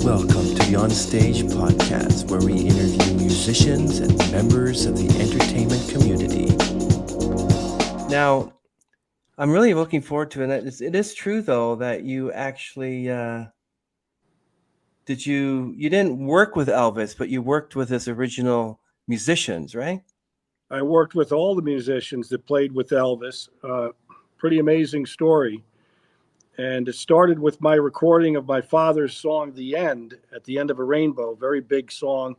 Welcome to the On Stage podcast, where we interview musicians and members of the entertainment community. Now, I'm really looking forward to it. It is true, though, that you actually you didn't work with Elvis, but you worked with his original musicians, right? I worked with all the musicians that played with Elvis. Pretty amazing story. And it started with my recording of my father's song, The End, at the end of a rainbow, very big song.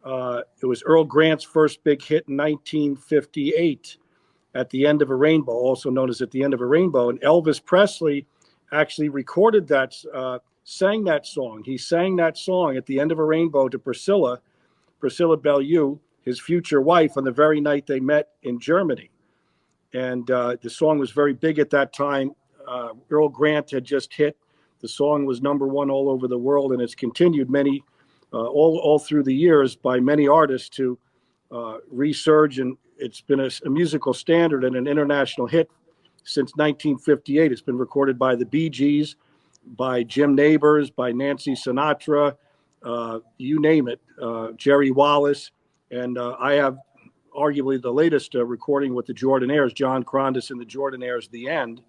It was Earl Grant's first big hit in 1958, At the End of a Rainbow, also known as At the End of a Rainbow. And Elvis Presley actually recorded that, sang that song. He sang that song, At the End of a Rainbow, to Priscilla Bellew, his future wife, on the very night they met in Germany. And the song was very big at that time. Earl Grant had just hit. The song was #1 all over the world, and it's continued all through the years by many artists to resurge, and it's been a musical standard and an international hit since 1958. It's been recorded by the Bee Gees, by Jim Nabors, by Nancy Sinatra, you name it, Jerry Wallace, and I have arguably the latest recording with the Jordanaires, John Krondes and the Jordanaires, The End,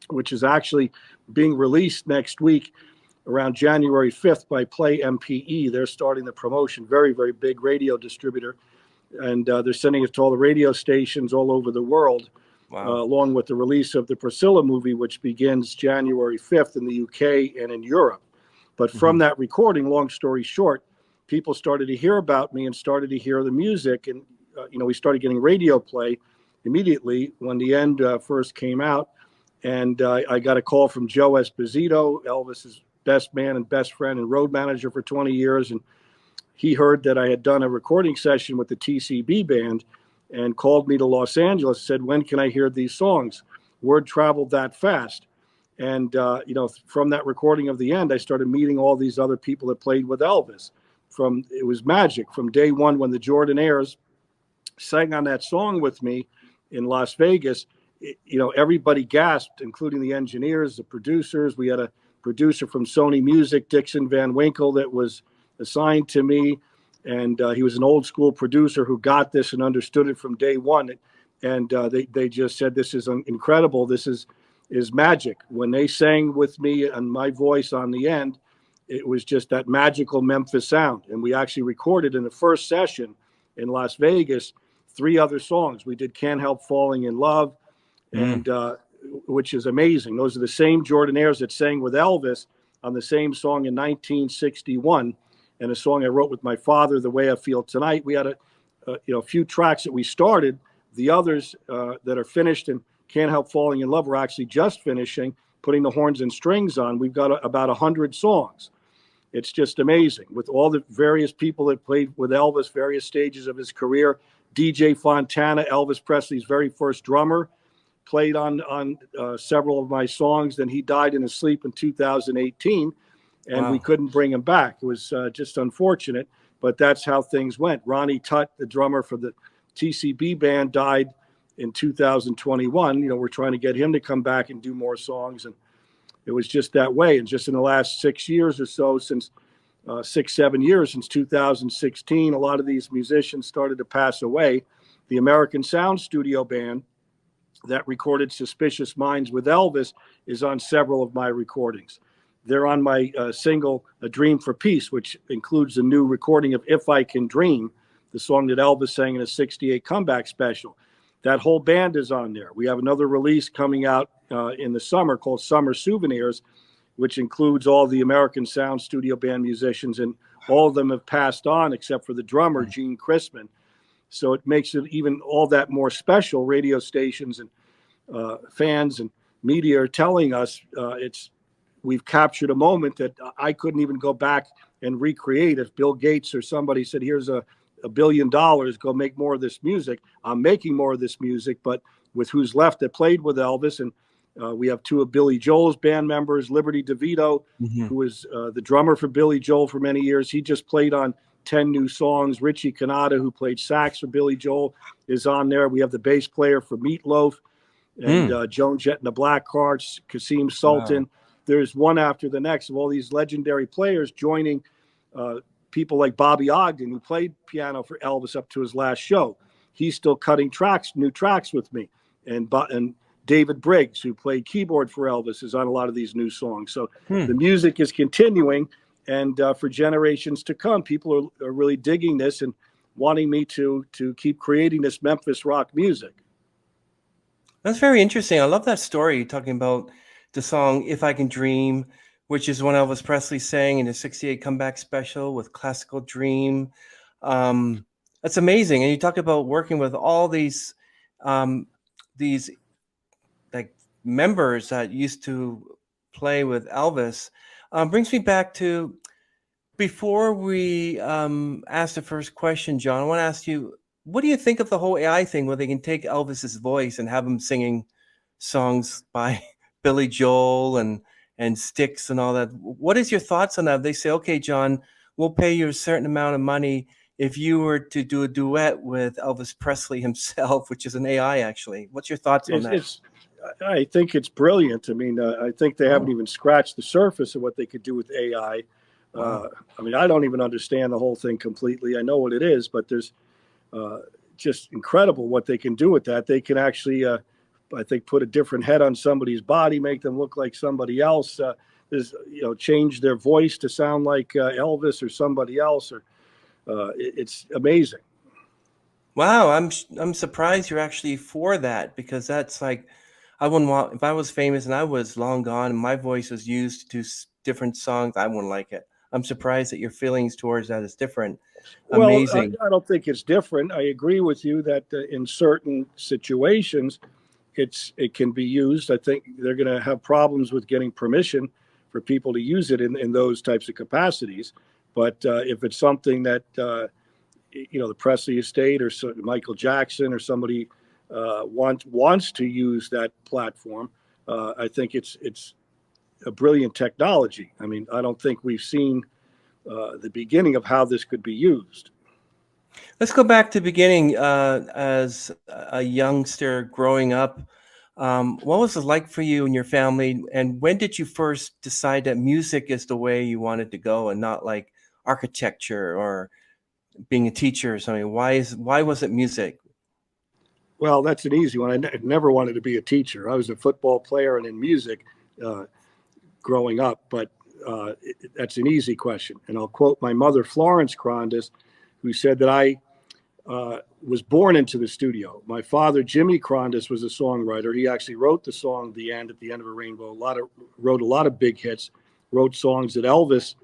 which is actually being released next week around January 5th by Play MPE. They're starting the promotion, very, very big radio distributor, and they're sending it to all the radio stations all over the world. Wow. Along with the release of the Priscilla movie, which begins January 5th in the UK and in Europe. But from that recording, long story short, people started to hear about me and started to hear the music. And, we started getting radio play immediately when The End first came out. And I got a call from Joe Esposito, Elvis's best man and best friend and road manager for 20 years. And he heard that I had done a recording session with the TCB band and called me to Los Angeles, said, when can I hear these songs? Word traveled that fast. And, from that recording of The End, I started meeting all these other people that played with Elvis. It was magic from day one when the Jordanaires sang on that song with me in Las Vegas. Everybody gasped, including the engineers, the producers. We had a producer from Sony Music, Dixon Van Winkle, that was assigned to me. And he was an old school producer who got this and understood it from day one. And they just said, this is incredible. This is magic. When they sang with me and my voice on The End, it was just that magical Memphis sound. And we actually recorded in the first session in Las Vegas 3 other songs. We did Can't Help Falling in Love, and which is amazing. Those are the same Jordanaires that sang with Elvis on the same song in 1961. And a song I wrote with my father, The Way I Feel Tonight. We had a few tracks that we started. The others that are finished and Can't Help Falling in Love, we're actually just finishing, putting the horns and strings on. We've got about 100 songs. It's just amazing with all the various people that played with Elvis, various stages of his career. DJ Fontana, Elvis Presley's very first drummer, played on several of my songs. Then he died in his sleep in 2018. And we couldn't bring him back. It was just unfortunate, but that's how things went. Ronnie Tutt, the drummer for the TCB band, died in 2021. We're trying to get him to come back and do more songs. And it was just that way. And just in the last 6 years or so, since 6-7 years, since 2016, a lot of these musicians started to pass away. The American Sound studio band that recorded Suspicious Minds with Elvis is on several of my recordings. They're on my single, A Dream for Peace, which includes a new recording of If I Can Dream, the song that Elvis sang in a 68 comeback special. That whole band is on there. We have another release coming out in the summer called Summer Souvenirs, which includes all the American Sound studio band musicians, and all of them have passed on except for the drummer, Gene Chrisman. So it makes it even all that more special. Radio stations and fans and media are telling us we've captured a moment that I couldn't even go back and recreate. If Bill Gates or somebody said, here's $1 billion, go make more of this music, I'm making more of this music, but with who's left that played with Elvis. And we have 2 of Billy Joel's band members, Liberty DeVito, who was the drummer for Billy Joel for many years. He just played on 10 new songs. Richie Canada, who played sax for Billy Joel, is on there. We have the bass player for Meatloaf and Joan Jett and the Blackhearts, Kasim Sultan. Wow. there's one after the next of all these legendary players joining people like Bobby Ogden, who played piano for Elvis up to his last show. He's still cutting new tracks with me. And David Briggs, who played keyboard for Elvis, is on a lot of these new songs. So the music is continuing, and for generations to come, people are really digging this and wanting me to keep creating this Memphis rock music. That's very interesting. I love that story, talking about the song If I Can Dream, which is one Elvis Presley sang in his 68 comeback special with Classical Dream. That's amazing. And you talk about working with all these like members that used to play with Elvis. Brings me back to, before we ask the first question, John, I want to ask you, what do you think of the whole AI thing where they can take Elvis's voice and have him singing songs by Billy Joel and Styx and all that? What is your thoughts on that? They say, okay, John, we'll pay you a certain amount of money if you were to do a duet with Elvis Presley himself, which is an AI, actually. What's your thoughts on that? I think it's brilliant. I mean, I think they haven't even scratched the surface of what they could do with AI. Wow. I mean, I don't even understand the whole thing completely. I know what it is, but there's just incredible what they can do with that. They can actually, I think, put a different head on somebody's body, make them look like somebody else. Change their voice to sound like Elvis or somebody else. Or it's amazing. Wow, I'm surprised you're actually for that, because that's like, I wouldn't want, if I was famous and I was long gone and my voice was used to different songs, I wouldn't like it. I'm surprised that your feelings towards that is different. Amazing. Well, I don't think it's different. I agree with you that in certain situations, it can be used. I think they're going to have problems with getting permission for people to use it in those types of capacities. But if it's something that the Presley estate or Michael Jackson or somebody wants to use that platform, I think it's a brilliant technology. I mean, I don't think we've seen the beginning of how this could be used. Let's go back to the beginning. As a youngster growing up, what was it like for you and your family? And when did you first decide that music is the way you wanted to go and not like architecture or being a teacher or something? Why was it music? Well, that's an easy one. I never wanted to be a teacher. I was a football player and in music growing up, but that's an easy question. And I'll quote my mother, Florence Krondes, who said that I was born into the studio. My father, Jimmy Krondes, was a songwriter. He actually wrote the song "The End" at the end of a rainbow. Wrote a lot of big hits. Wrote songs that Elvis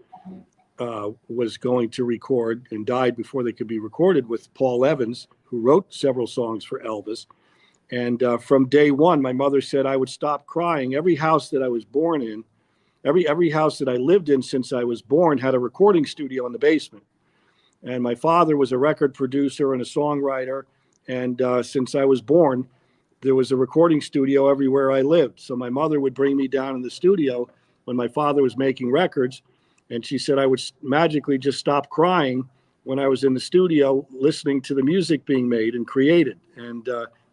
was going to record and died before they could be recorded, with Paul Evans, who wrote several songs for Elvis. And from day one, my mother said I would stop crying. Every house that I was born in, every house that I lived in since I was born had a recording studio in the basement. And my father was a record producer and a songwriter. And since I was born, there was a recording studio everywhere I lived. So my mother would bring me down in the studio when my father was making records. And she said I would magically just stop crying when I was in the studio listening to the music being made and created. And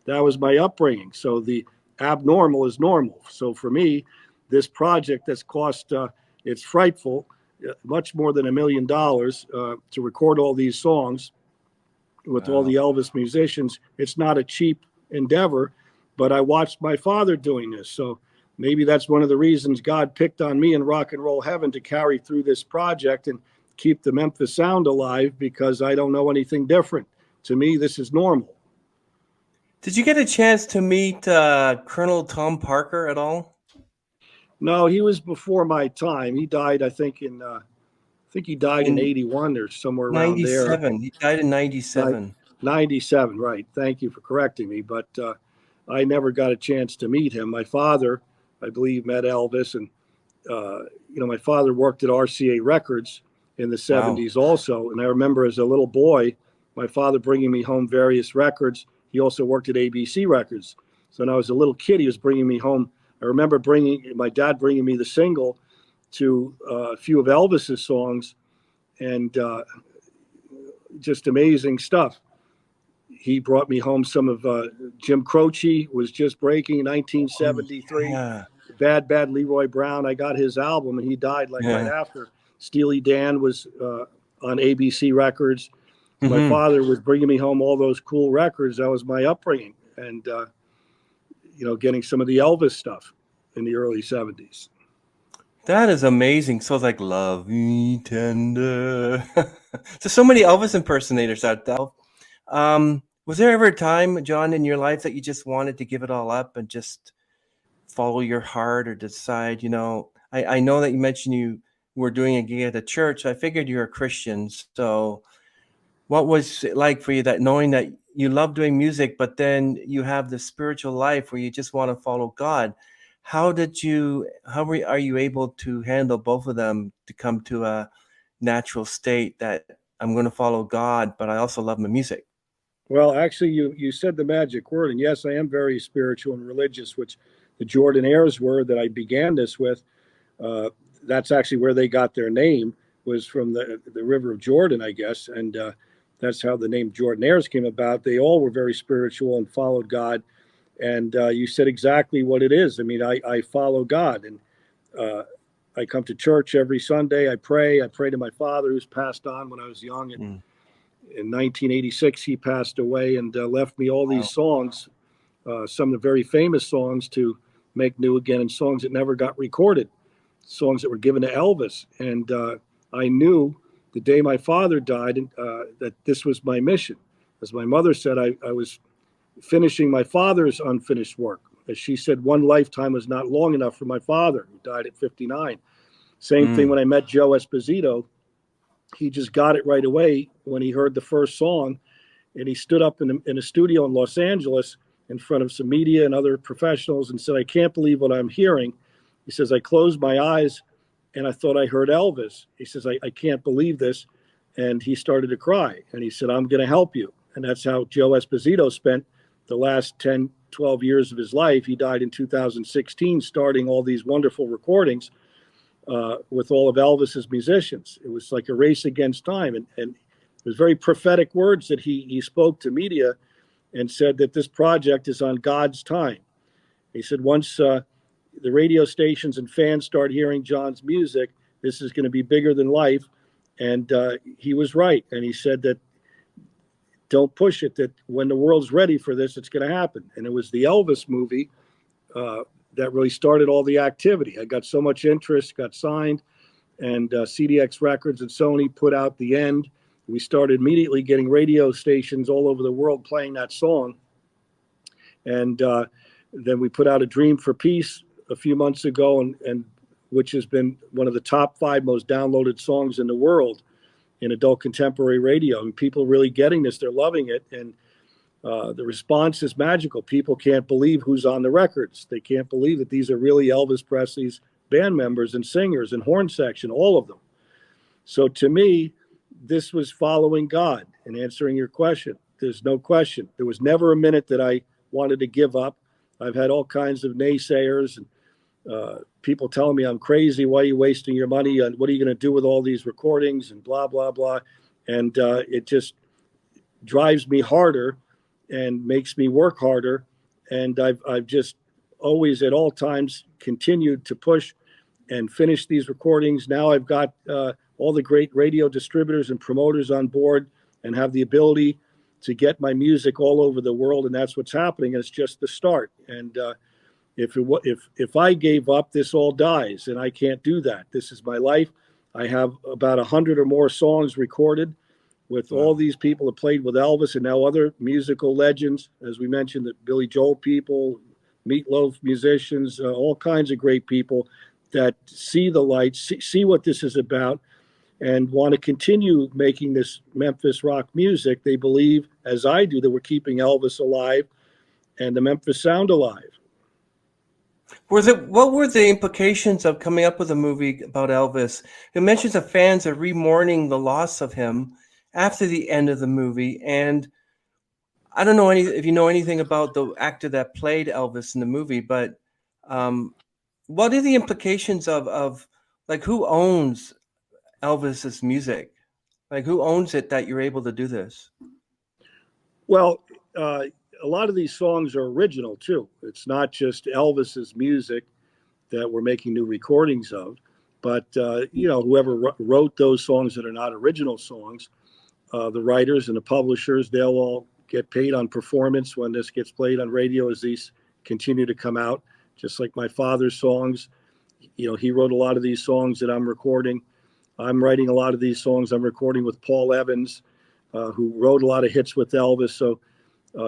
that was my upbringing. So the abnormal is normal. So for me, this project that's cost, it's frightful, much more than $1 million to record all these songs with all the Elvis musicians. It's not a cheap endeavor, but I watched my father doing this. So maybe that's one of the reasons God picked on me in rock and roll heaven to carry through this project and keep the Memphis Sound alive, because I don't know anything different. To me, this is normal. Did you get a chance to meet Colonel Tom Parker at all? No, he was before my time. He died, I think, in 81 or somewhere around there. 97. He died in 97. 97, right. Thank you for correcting me. But I never got a chance to meet him. My father, I believe, met Elvis. And, my father worked at RCA Records in the 70s also. And I remember as a little boy, my father bringing me home various records. He also worked at ABC Records. So when I was a little kid, he was bringing me home. I remember my dad bringing me the single to a few of Elvis's songs, and just amazing stuff. He brought me home some of Jim Croce was just breaking in 1973. Yeah. Bad Bad Leroy Brown. I got his album, and he died like right after. Steely Dan was on ABC Records. My father was bringing me home all those cool records. That was my upbringing, and getting some of the Elvis stuff in the early 70s. That is amazing. So it's like Love Me Tender. So many Elvis impersonators out there. Was there ever a time, John, in your life that you just wanted to give it all up and just follow your heart, or decide, I know that you mentioned you were doing a gig at a church. I figured you're a Christian. So what was it like for you, that knowing that you love doing music, but then you have the spiritual life where you just want to follow God? How are you able to handle both of them to come to a natural state that I'm going to follow God, but I also love my music? Well, actually, you said the magic word, and yes, I am very spiritual and religious, which the Jordanaires were that I began this with. That's actually where they got their name, was from the River of Jordan, I guess, and that's how the name Jordanaires came about. They all were very spiritual and followed God, and you said exactly what it is. I mean, I follow God, and I come to church every Sunday. I pray to my father, who's passed on when I was young. In 1986, he passed away and left me all these songs, some of the very famous songs to make new again, and songs that never got recorded, songs that were given to Elvis. And I knew the day my father died that this was my mission. As my mother said, I was finishing my father's unfinished work. As she said, one lifetime was not long enough for my father, who died at 59. Same thing when I met Joe Esposito. He just got it right away when he heard the first song, and he stood up in a studio in Los Angeles in front of some media and other professionals and said, "I can't believe what I'm hearing." He says, "I closed my eyes and I thought I heard Elvis." He says, I can't believe this. And he started to cry, and he said, "I'm going to help you." And that's how Joe Esposito spent the last 10, 12 years of his life. He died in 2016, starting all these wonderful recordings with all of Elvis's musicians. It was like a race against time. And it was very prophetic words that he spoke to media, and said that this project is on God's time. He said, once the radio stations and fans start hearing John's music, this is going to be bigger than life. And he was right. And he said that don't push it, that when the world's ready for this, it's going to happen. And it was the Elvis movie that really started all the activity. I got so much interest, got signed, and CDX Records and Sony put out The End. We started immediately getting radio stations all over the world playing that song. And then we put out A Dream for Peace a few months ago, and which has been one of the top 5 most downloaded songs in the world in adult contemporary radio. And people really getting this, they're loving it. And the response is magical. People can't believe who's on the records. They can't believe that these are really Elvis Presley's band members and singers and horn section, all of them. So to me, this was following God and answering your question. There's no question. There was never a minute that I wanted to give up. I've had all kinds of naysayers and people telling me I'm crazy. Why are you wasting your money? And what are you going to do with all these recordings and blah, blah, blah. And it just drives me harder and makes me work harder. And I've just always at all times continued to push and finish these recordings. Now I've got all the great radio distributors and promoters on board and have the ability to get my music all over the world. And that's what's happening. It's just the start. And if I gave up, this all dies, and I can't do that. This is my life. I have about 100 or more songs recorded with all these people that played with Elvis, and now other musical legends, as we mentioned, the Billy Joel people, Meatloaf musicians, all kinds of great people that see the light, see what this is about, and want to continue making this Memphis rock music. They believe, as I do, that we're keeping Elvis alive and the Memphis Sound alive. What were the implications of coming up with a movie about Elvis? It mentions the fans are re-mourning the loss of him after the end of the movie. And I don't know if you know anything about the actor that played Elvis in the movie, but what are the implications of like, who owns Elvis's music? Like, who owns it that you're able to do this? Well, a lot of these songs are original too. It's not just Elvis's music. that we're making new recordings of. But, whoever wrote those songs that are not original songs, the writers and the publishers, they'll all get paid on performance when this gets played on radio as these continue to come out, just like my father's songs. He wrote a lot of these songs that I'm recording. I'm writing a lot of these songs. I'm recording with Paul Evans, who wrote a lot of hits with Elvis. So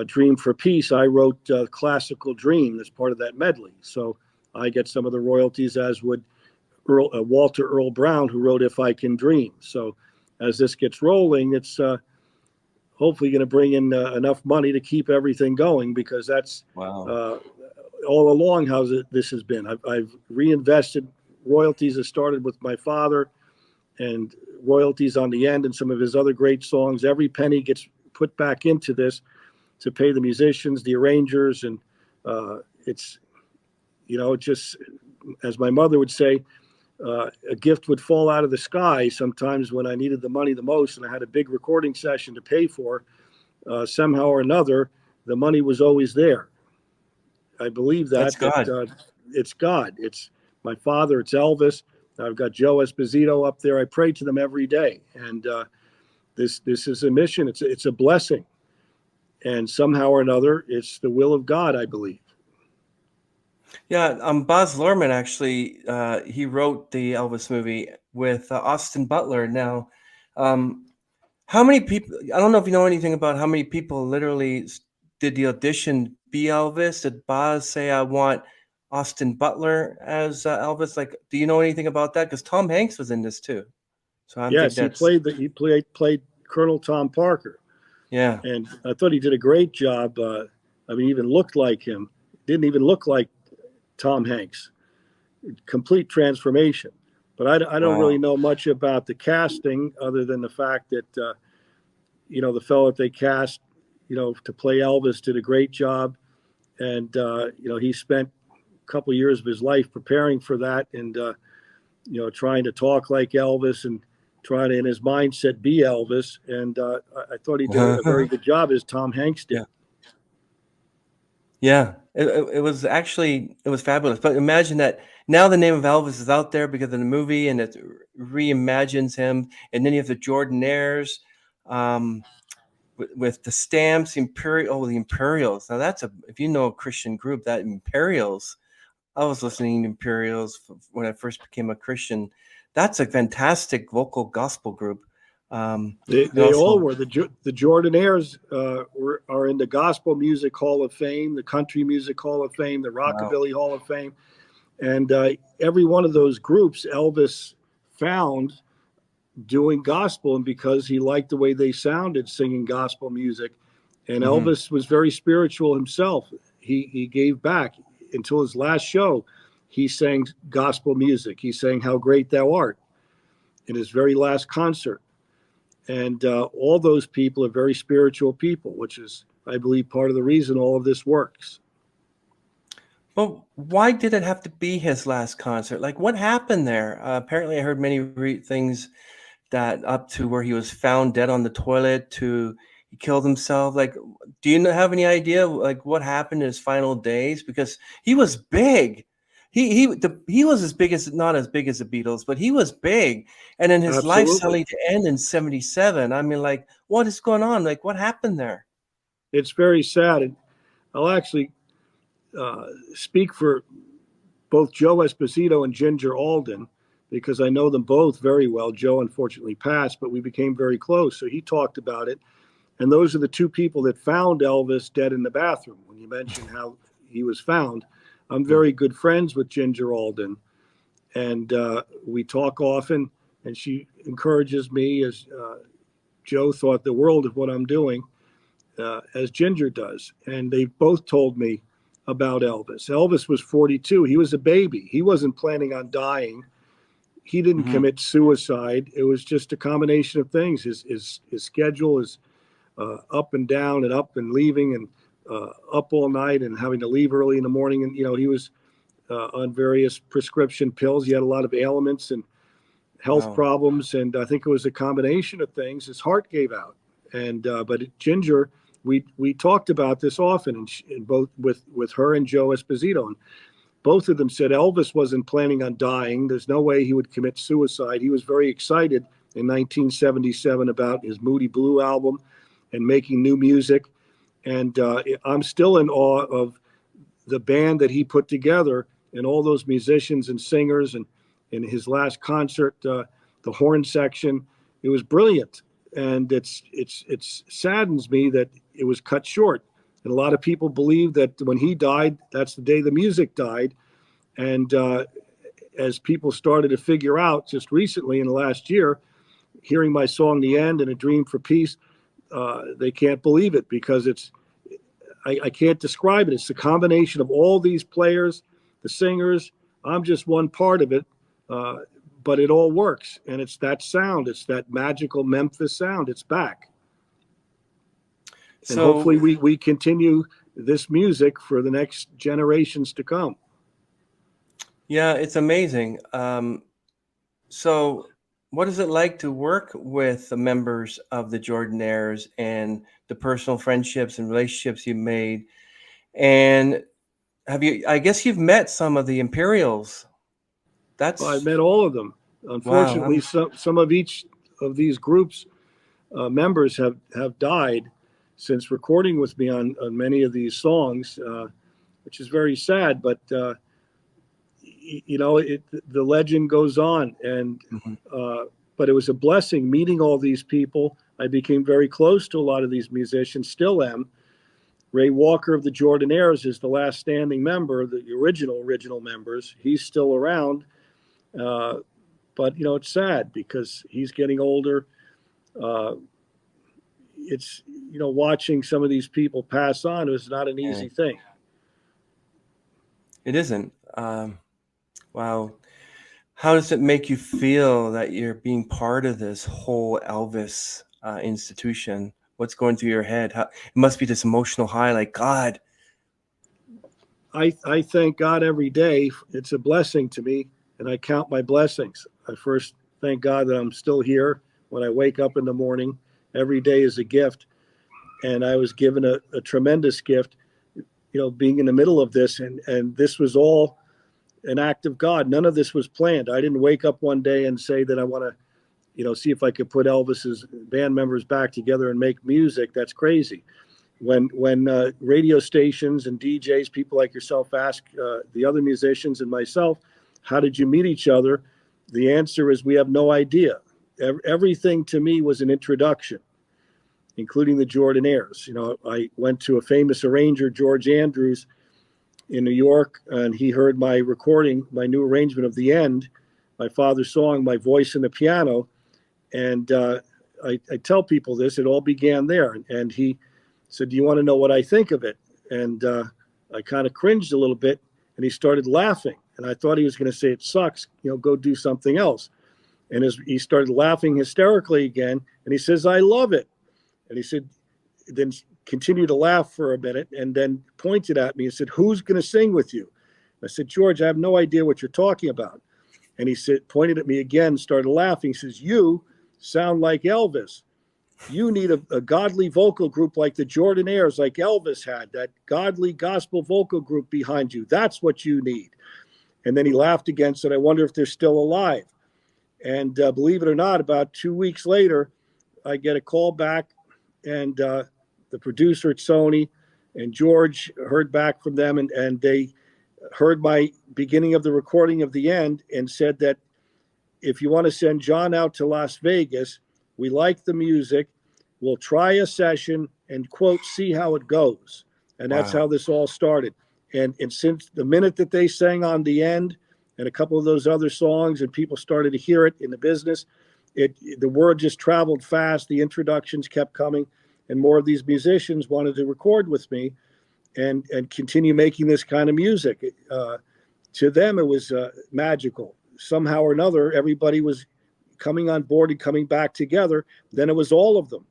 Dream for Peace, I wrote Classical Dream as part of that medley. So I get some of the royalties, as would Walter Earl Brown, who wrote If I Can Dream. So as this gets rolling, it's hopefully going to bring in enough money to keep everything going, because that's Wow. all along how this has been. I've reinvested royalties that started with my father, and royalties on the end, and some of his other great songs. Every penny gets put back into this to pay the musicians, the arrangers, and it's just, as my mother would say, a gift would fall out of the sky sometimes when I needed the money the most, and I had a big recording session to pay for. Somehow or another, the money was always there. I believe That's God. it's God. It's my father. It's Elvis. I've got Joe Esposito up there. I pray to them every day, and this is a mission. It's a blessing, and somehow or another, it's the will of God, I believe. Yeah, Baz Luhrmann actually he wrote the Elvis movie with Austin Butler. Now, how many people? I don't know if you know anything about how many people literally did the audition be Elvis. Did Baz say, "I want Austin Butler as Elvis"? Like, do you know anything about that? Because Tom Hanks was in this too. So I think Yes, that's he played Colonel Tom Parker, yeah. and I thought he did a great job. I mean, he even looked like him. Didn't even look like Tom Hanks. Complete transformation. But I don't really Wow. know much about the casting, other than the fact that the fellow that they cast, to play Elvis, did a great job, and he spent a couple of years of his life preparing for that, and trying to talk like Elvis and trying to, in his mindset, be Elvis. And I thought he did a very good job, as Tom Hanks did. Yeah. Yeah, it was actually it was fabulous. But imagine that now the name of Elvis is out there because of the movie, and it reimagines him. And then you have the Jordanaires with the Stamps, the Imperials. Now that's if you know a Christian group, that Imperials. I was listening to Imperials when I first became a Christian. That's a fantastic vocal gospel group. And They all also, were. The Jordanaires are in the Gospel Music Hall of Fame, the Country Music Hall of Fame, the wow. Rockabilly Hall of Fame. And every one of those groups Elvis found doing gospel, and because he liked the way they sounded singing gospel music. And Hmm. Elvis was very spiritual himself. He gave back until his last show. He sang gospel music. He sang How Great Thou Art in his very last concert. And all those people are very spiritual people, which is, I believe, part of the reason all of this works. But why did it have to be his last concert? Like, what happened there? Apparently, I heard many things that up to where he was found dead on the toilet to he killed himself. Like, do you have any idea like what happened in his final days? Because he was big. He was as big as not as big as the Beatles, but he was big. And then his life Absolutely. suddenly to end in 77. I mean, like, what is going on? Like, what happened there? It's very sad. And I'll actually speak for both Joe Esposito and Ginger Alden, because I know them both very well. Joe unfortunately passed, but we became very close. So he talked about it. And those are the two people that found Elvis dead in the bathroom. When you mentioned how he was found, I'm Hmm. very good friends with Ginger Alden. And we talk often, and she encourages me, as Joe thought the world of what I'm doing, as Ginger does. And they both told me about Elvis. Elvis was 42. He was a baby. He wasn't planning on dying. He didn't Hmm. commit suicide. It was just a combination of things. His schedule is up and down and up and leaving, and up all night and having to leave early in the morning. And, he was on various prescription pills. He had a lot of ailments and health Wow. problems. And I think it was a combination of things. His heart gave out. And, but Ginger, we talked about this often, and both with her and Joe Esposito. And both of them said Elvis wasn't planning on dying. There's no way he would commit suicide. He was very excited in 1977 about his Moody Blue album and making new music. And I'm still in awe of the band that he put together and all those musicians and singers. And in his last concert, the horn section, it was brilliant. And it's saddens me that it was cut short. And a lot of people believe that when he died, that's the day the music died. And as people started to figure out just recently in the last year, hearing my song "The End" and "A Dream for Peace," they can't believe it, because I can't describe it. It's a combination of all these players, the singers. I'm just one part of it, but it all works. And it's that sound. It's that magical Memphis sound. It's back. And hopefully we continue this music for the next generations to come. Yeah, it's amazing. So what is it like to work with the members of the Jordanaires and the personal friendships and relationships you've made? And I guess you've met some of the Imperials. Well, I've met all of them. Unfortunately, wow. some of each of these groups members have died since recording with me on many of these songs, which is very sad. But the legend goes on, and but it was a blessing meeting all these people. I became very close to a lot of these musicians, still am. Ray Walker of the Jordanaires is the last standing member, the original members. He's still around, but it's sad because he's getting older. It's watching some of these people pass on is not an easy thing. It isn't. Wow. How does it make you feel that you're being part of this whole Elvis institution? What's going through your head? It must be this emotional high, like, God. I thank God every day. It's a blessing to me, and I count my blessings. I first thank God that I'm still here when I wake up in the morning. Every day is a gift, and I was given a tremendous gift, being in the middle of this, and this was all an act of God. None of this was planned. I didn't wake up one day and say that I want to, see if I could put Elvis's band members back together and make music. That's crazy. When radio stations and DJs, people like yourself, ask the other musicians and myself, how did you meet each other? The answer is we have no idea. Everything to me was an introduction, including the Jordanaires. I went to a famous arranger, George Andrews, in New York, and he heard my recording, my new arrangement of "The End," my father's song, my voice and the piano. And I tell people this, it all began there. And he said, "Do you want to know what I think of it?" And I kind of cringed a little bit, and he started laughing. And I thought he was going to say, "It sucks, go do something else." And he started laughing hysterically again, and he says, "I love it." And he said, then continued to laugh for a minute, and then pointed at me and said, "Who's going to sing with you?" I said, "George, I have no idea what you're talking about." And he pointed at me again, started laughing. He says, "You sound like Elvis. You need a godly vocal group like the Jordanaires, like Elvis had, that godly gospel vocal group behind you. That's what you need." And then he laughed again, said, "I wonder if they're still alive." And believe it or not, about 2 weeks later, I get a call back, and the producer at Sony and George heard back from them, and they heard my beginning of the recording of "The End" and said that if you want to send John out to Las Vegas, we like the music, we'll try a session and, quote, see how it goes. And that's how this all started. And since the minute that they sang on "The End" and a couple of those other songs, and people started to hear it in the business, the word just traveled fast. The introductions kept coming, and more of these musicians wanted to record with me and continue making this kind of music. To them, it was magical. Somehow or another, everybody was coming on board and coming back together. Then it was all of them.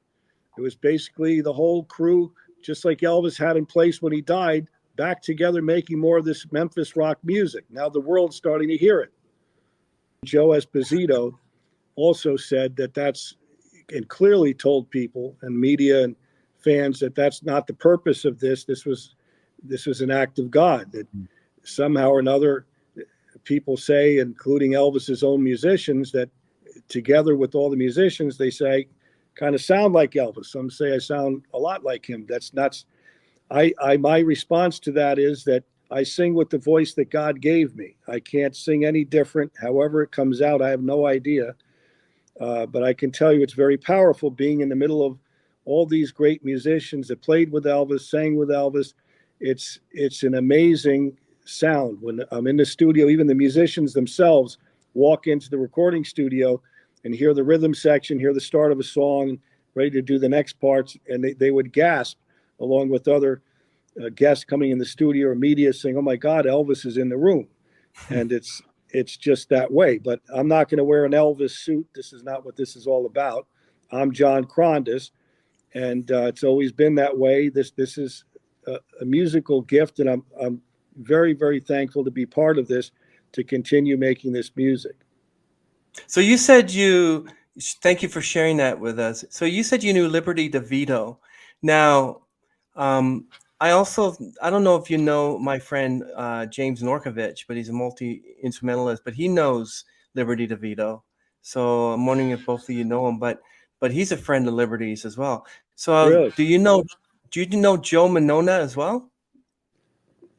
It was basically the whole crew, just like Elvis had in place when he died, back together making more of this Memphis rock music. Now the world's starting to hear it. Joe Esposito also said and clearly told people and media and fans that that's not the purpose of this. This was an act of God. That somehow or another, people say, including Elvis's own musicians, that together with all the musicians, they say, kind of sound like Elvis. Some say I sound a lot like him. That's not. My response to that is that I sing with the voice that God gave me. I can't sing any different. However it comes out, I have no idea. But I can tell you it's very powerful being in the middle of all these great musicians that played with Elvis, sang with Elvis. It's an amazing sound. When I'm in the studio, even the musicians themselves walk into the recording studio and hear the rhythm section, hear the start of a song, ready to do the next parts, and they would gasp along with other guests coming in the studio or media saying, "Oh my God, Elvis is in the room." And it's just that way. But I'm not going to wear an Elvis suit. This is not what this is all about. I'm John Krondes, and it's always been that way. This is a musical gift, and I'm very, very thankful to be part of this, to continue making this music. So thank you for sharing that with us. So you said you knew Liberty DeVito. Now, I don't know if you know my friend James Norkovich, but he's a multi-instrumentalist, but he knows Liberty DeVito. So I'm wondering if both of you know him, but he's a friend of Liberty's as well. So Really? do you know Joe Monona as well?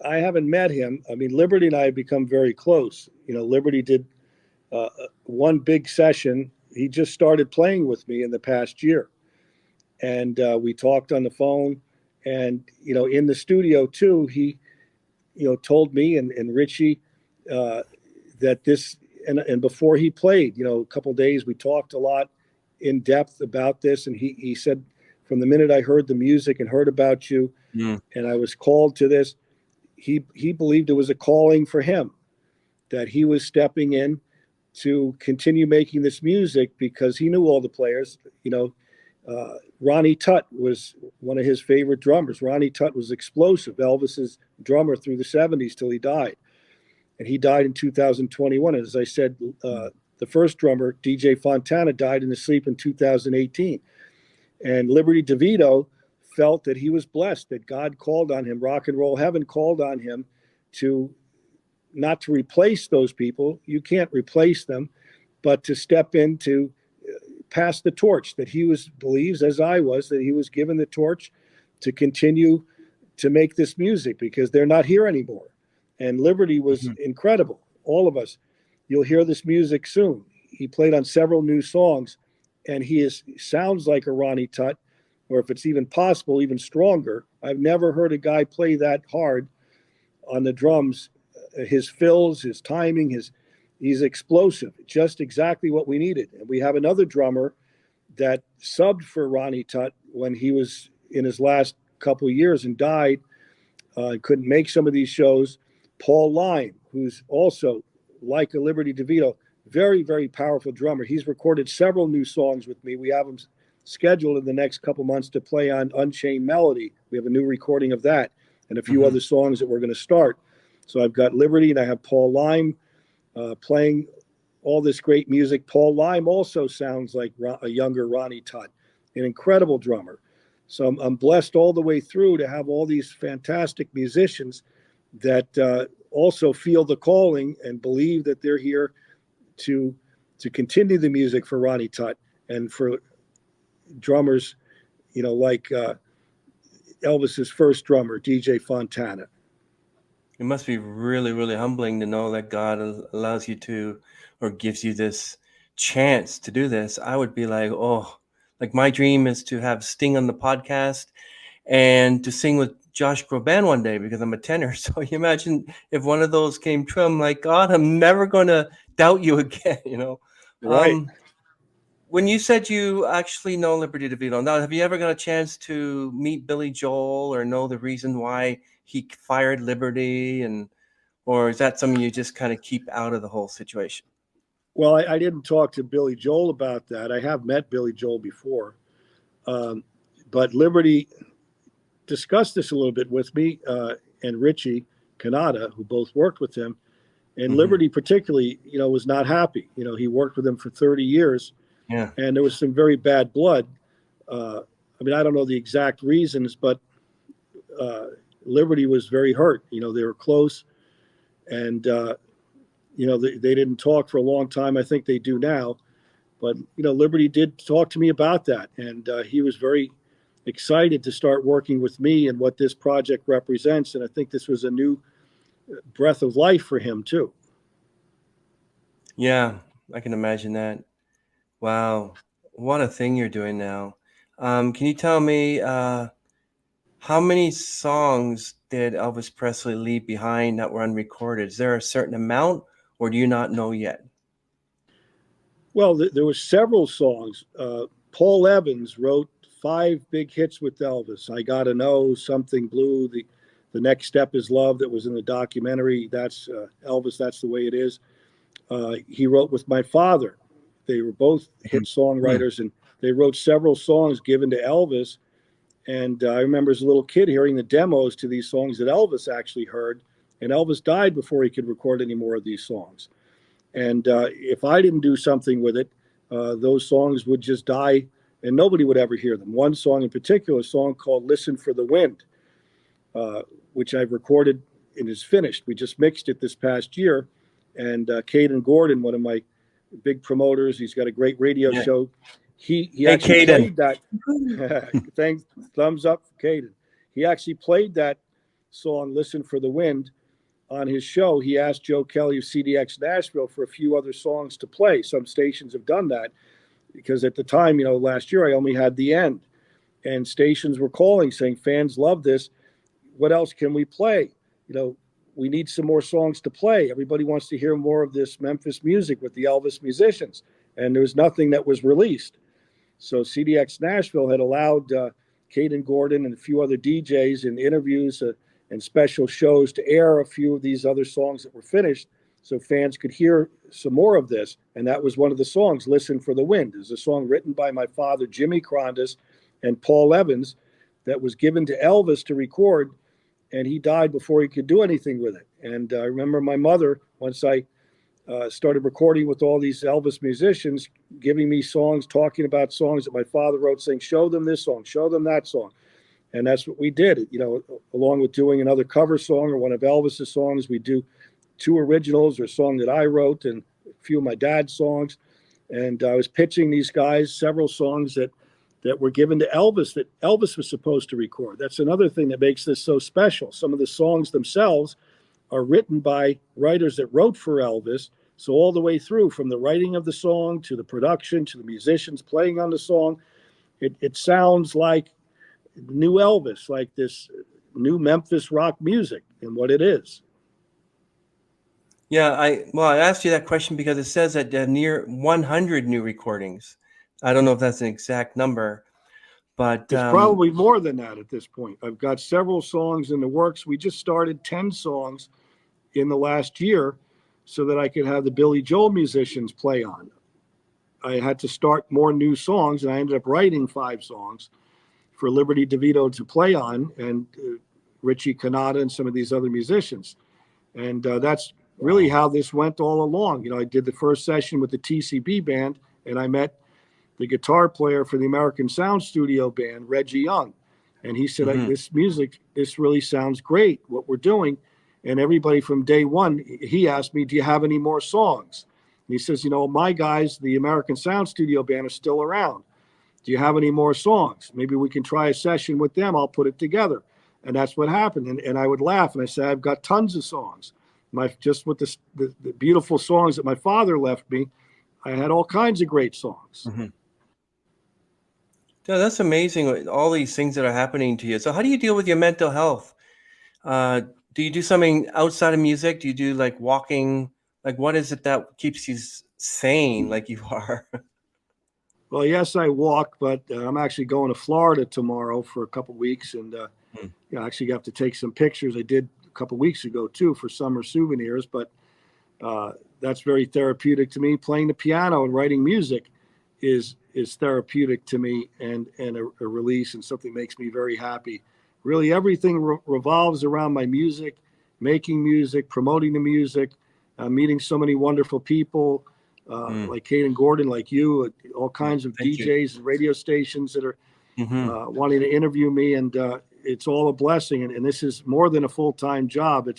I haven't met him. I mean, Liberty and I have become very close. Liberty did one big session. He just started playing with me in the past year, and we talked on the phone. And in the studio too, he told me and Richie that this, and before he played, a couple of days, we talked a lot in depth about this, and he said, from the minute I heard the music and heard about you, and I was called to this, he believed it was a calling for him, that he was stepping in to continue making this music because he knew all the players. Ronnie Tutt was one of his favorite drummers. Ronnie Tutt was explosive, Elvis's drummer through the 70s till he died. And he died in 2021. And as I said, the first drummer, DJ Fontana, died in his sleep in 2018. And Liberty DeVito felt that he was blessed, that God called on him, rock and roll heaven called on him to not to replace those people. You can't replace them, but to step in to pass the torch, that he believes, as I was, that he was given the torch to continue to make this music because they're not here anymore. And Liberty was incredible. All of us, you'll hear this music soon. He played on several new songs, and he sounds like a Ronnie Tutt, or if it's even possible, even stronger. I've never heard a guy play that hard on the drums. His fills, his timing, he's explosive, just exactly what we needed. And we have another drummer that subbed for Ronnie Tutt when he was in his last couple of years and died, couldn't make some of these shows. Paul Lime, who's also like a Liberty DeVito, very, very powerful drummer. He's recorded several new songs with me. We have him scheduled in the next couple months to play on Unchained Melody. We have a new recording of that and a few other songs that we're going to start. So I've got Liberty and I have Paul Lime playing all this great music. Paul Lime also sounds like a younger Ronnie Tutt, an incredible drummer. So I'm blessed all the way through to have all these fantastic musicians that also feel the calling and believe that they're here to continue the music for Ronnie Tutt and for drummers, like Elvis's first drummer, DJ Fontana. It must be really, really humbling to know that God allows you to, or gives you this chance to do this. I would be like, oh, like my dream is to have Sting on the podcast and to sing with Josh Groban one day because I'm a tenor. So you imagine if one of those came true, I'm like, God, I'm never going to doubt you again, Right. When you said you actually know Liberty DeVito, now have you ever got a chance to meet Billy Joel or know the reason why he fired Liberty, or is that something you just kind of keep out of the whole situation? Well, I didn't talk to Billy Joel about that. I have met Billy Joel before, but Liberty discussed this a little bit with me and Richie Kanata, who both worked with him. And Liberty particularly, was not happy. He worked with him for 30 years. Yeah. And there was some very bad blood. I don't know the exact reasons, but Liberty was very hurt. They were close. And, they didn't talk for a long time. I think they do now. But, Liberty did talk to me about that. And he was very excited to start working with me and what this project represents. And I think this was a new breath of life for him, too. Yeah, I can imagine that. Wow, what a thing you're doing now. Can you tell me how many songs did Elvis Presley leave behind that were unrecorded? Is there a certain amount, or do you not know yet? Well, there were several songs. Paul Evans wrote 5 big hits with Elvis. I Gotta Know, Something Blue, the Next Step Is Love that was in the documentary. That's Elvis, That's the Way It Is. He wrote with my father. They were both hit Mhm. songwriters, and they wrote several songs given to Elvis. And I remember as a little kid hearing the demos to these songs that Elvis actually heard. And Elvis died before he could record any more of these songs. And if I didn't do something with it, those songs would just die and nobody would ever hear them. One song in particular, a song called Listen for the Wind, which I've recorded and is finished. We just mixed it this past year. And Caden Gordon, one of my big promoters, he's got a great radio Yeah. show. He Hey, actually Caden. played that. Thanks, thumbs up for Caden. He actually played that song, Listen for the Wind, on his show. He asked Joe Kelly of CDX Nashville for a few other songs to play. Some stations have done that because at the time, last year I only had The End, and stations were calling saying fans love this. What else can we play? We need some more songs to play. Everybody wants to hear more of this Memphis music with the Elvis musicians, and there was nothing that was released. So CDX Nashville had allowed Caden Gordon and a few other DJs in interviews and special shows to air a few of these other songs that were finished so fans could hear some more of this. And that was one of the songs, Listen for the Wind. It's a song written by my father, Jimmy Krondes, and Paul Evans that was given to Elvis to record, and he died before he could do anything with it. And I remember my mother, once I started recording with all these Elvis musicians, giving me songs, talking about songs that my father wrote, saying, show them this song, show them that song. And that's what we did. Along with doing another cover song or one of Elvis's songs, we do 2 originals or a song that I wrote and a few of my dad's songs. And I was pitching these guys several songs that were given to Elvis that Elvis was supposed to record. That's another thing that makes this so special. Some of the songs themselves are written by writers that wrote for Elvis. So all the way through, from the writing of the song to the production to the musicians playing on the song, it sounds like new Elvis, like this new Memphis rock music and what it is. Yeah, I asked you that question because it says that near 100 new recordings. I don't know if that's an exact number, but It's probably more than that at this point. I've got several songs in the works. We just started 10 songs in the last year so that I could have the Billy Joel musicians play on. I had to start more new songs, and I ended up writing 5 songs for Liberty DeVito to play on, and Richie Canada and some of these other musicians. And that's really how this went all along. I did the first session with the TCB band, and I met the guitar player for the American Sound Studio band, Reggie Young. And he said, this music, this really sounds great, what we're doing. And everybody from day one, he asked me, do you have any more songs? And he says, my guys, the American Sound Studio band, are still around. Do you have any more songs? Maybe we can try a session with them. I'll put it together. And that's what happened. And I would laugh and I said, I've got tons of songs. Just with the beautiful songs that my father left me, I had all kinds of great songs. Yeah, that's amazing. All these things that are happening to you. So how do you deal with your mental health? Do you do something outside of music? Do you do like walking? Like what is it that keeps you sane like you are? Well, yes, I walk, but I'm actually going to Florida tomorrow for a couple of weeks. And I actually have to take some pictures. I did a couple of weeks ago, too, for summer souvenirs. But that's very therapeutic to me. Playing the piano and writing music is therapeutic to me and a release and something makes me very happy. Really, everything revolves around my music, making music, promoting the music, meeting so many wonderful people like Caden Gordon, like you, all kinds of Thank you. DJs and radio stations that are wanting to interview me. And it's all a blessing. And this is more than a full-time job.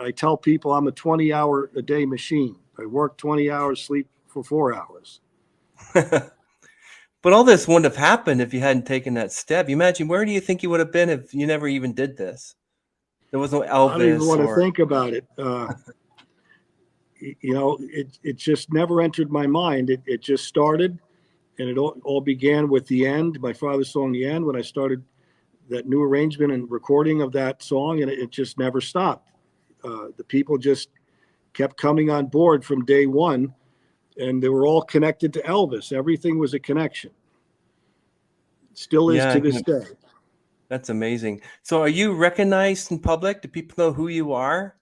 I tell people I'm a 20-hour-a-day machine. I work 20 hours, sleep for 4 hours. But all this wouldn't have happened if you hadn't taken that step. You imagine, where do you think you would have been if you never even did this? There was no I don't even Elvis want to or think about it. It just never entered my mind. It just started, and it all began with the end, my father's song, The End, when I started that new arrangement and recording of that song, and it just never stopped. The people just kept coming on board from day one, and they were all connected to Elvis. Everything was a connection. Still is yeah, to this day. that's amazing. So are you recognized in public? Do people know who you are?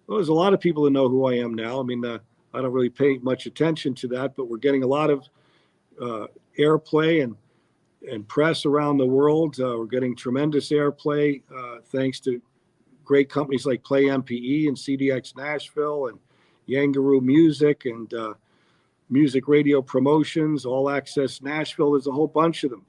Well, there's a lot of people that know who I am now. I mean, I don't really pay much attention to that, but we're getting a lot of airplay and press around the world. We're getting tremendous airplay thanks to great companies like Play MPE and CDX Nashville and Yangaroo Music and Music Radio Promotions, All Access Nashville. There's a whole bunch of them.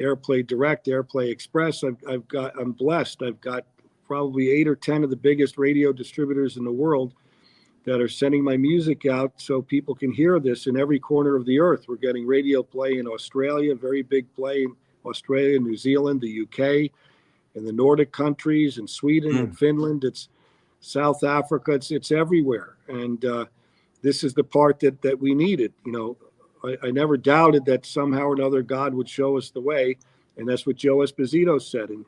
Airplay Direct, Airplay Express. I'm blessed. I've got probably 8 or 10 of the biggest radio distributors in the world that are sending my music out so people can hear this in every corner of the earth. We're getting radio play in Australia, very big play in Australia, New Zealand, the UK, in the Nordic countries, in Sweden and Finland. It's South Africa. It's everywhere. And this is the part that we needed. I never doubted that somehow or another God would show us the way. And that's what Joe Esposito said. And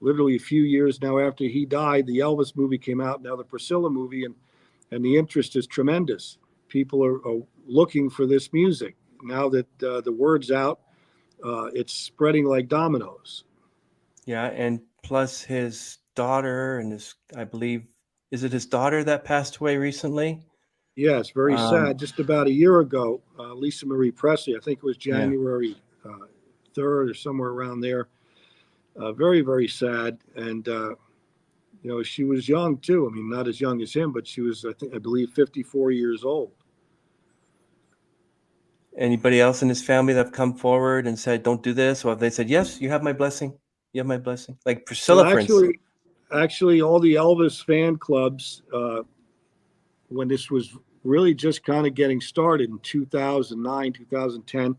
literally a few years now after he died, the Elvis movie came out, now the Priscilla movie, and the interest is tremendous. People are looking for this music. Now that the word's out, it's spreading like dominoes. Yeah, and plus his daughter and I believe, is it his daughter that passed away recently? Yeah, it's very Um, sad. Just about a year ago, Lisa Marie Presley, I think it was yeah. January 3rd or somewhere around there. Very, very sad. And, she was young too. I mean, not as young as him, but she was, I believe, 54 years old. Anybody else in his family that have come forward and said, "Don't do this," or have they said, "Yes, you have my blessing. You have my blessing." Like Well, Priscilla, for instance. actually, all the Elvis fan clubs, when this was really just kind of getting started in 2009, 2010,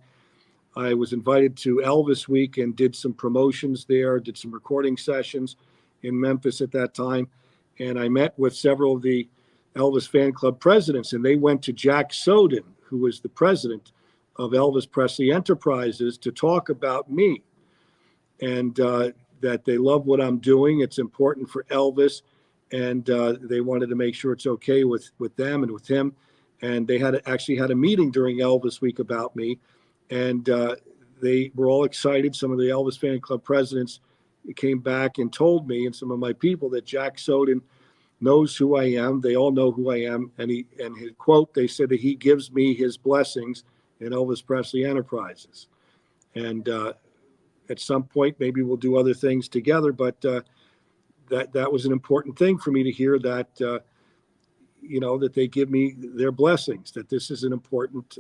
I was invited to Elvis Week and did some promotions there, did some recording sessions in Memphis at that time. And I met with several of the Elvis fan club presidents, and they went to Jack Soden, who was the president of Elvis Presley Enterprises, to talk about me and that they love what I'm doing. It's important for Elvis, and they wanted to make sure it's okay with them and with him. And they actually had a meeting during Elvis Week about me, and they were all excited. Some of the Elvis fan club presidents came back and told me and some of my people that Jack Soden knows who I am. They all know who I am, and his quote, they said that he gives me his blessings in Elvis Presley Enterprises. And at some point, maybe we'll do other things together. But that was an important thing for me to hear, that that they give me their blessings. That this is an important